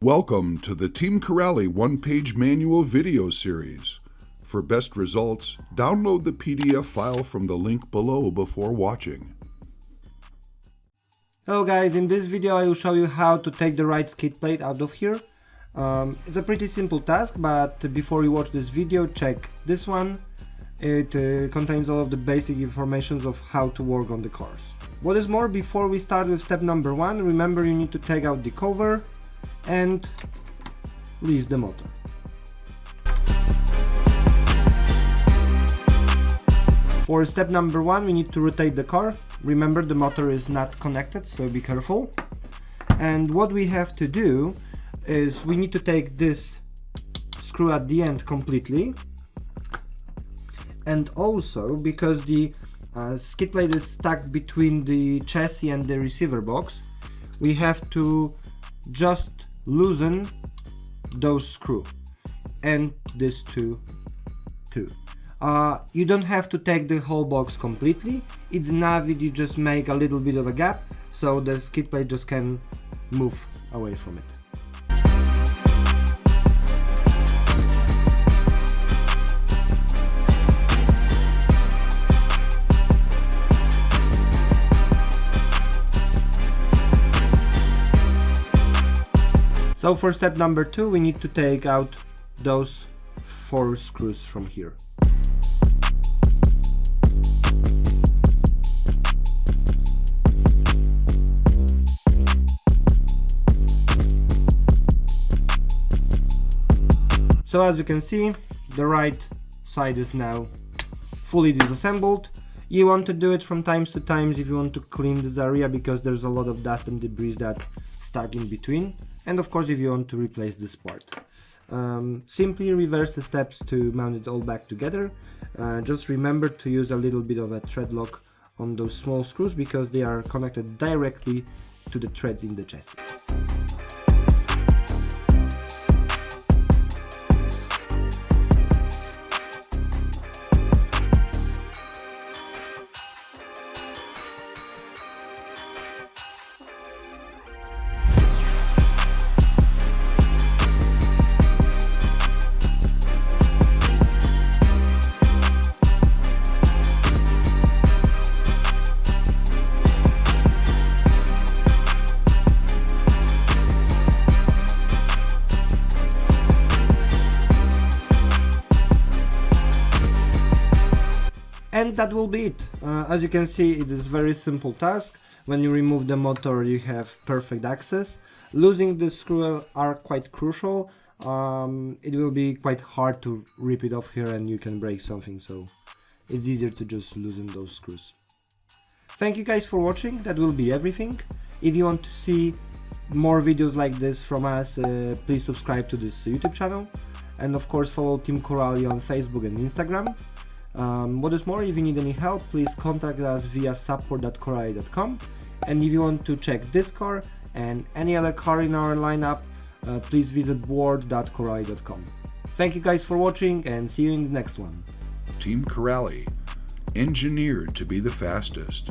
Welcome to the Team Corrali one-page manual video series. For best results, download the PDF file from the link below before watching. Hello guys, in this video I will show you how to take the right skid plate out of here. It's a pretty simple task, but before you watch this video, check this one. It contains all of the basic information of how to work on the cars. What is more, before we start with step number 1, remember you need to take out the cover and release the motor. For step number 1, we need to rotate the car. Remember, the motor is not connected, so be careful. And what we have to do is we need to take this screw at the end completely, and also because the skid plate is stuck between the chassis and the receiver box, we have to just loosen those screws and this too. You don't have to take the whole box completely. It's enough if you just make a little bit of a gap so the skid plate just can move away from it. So for step number 2, we need to take out those 4 screws from here. So as you can see, the right side is now fully disassembled. You want to do it from time to time if you want to clean this area, because there's a lot of dust and debris that stuck in between. And of course, if you want to replace this part, simply reverse the steps to mount it all back together. Just remember to use a little bit of a thread lock on those small screws, because they are connected directly to the threads in the chassis. And that will be it. As you can see, it is a very simple task. When you remove the motor, you have perfect access. Losing the screw are quite crucial. It will be quite hard to rip it off here and you can break something, so it's easier to just loosen those screws. Thank you guys for watching. That will be everything. If you want to see more videos like this from us, please subscribe to this YouTube channel, and of course follow Team Corrali on Facebook and Instagram. What is more, if you need any help, please contact us via support.corrali.com. and if you want to check this car and any other car in our lineup, please visit board.corrali.com. Thank you guys for watching, and see you in the next one. Team Corrali, engineered to be the fastest.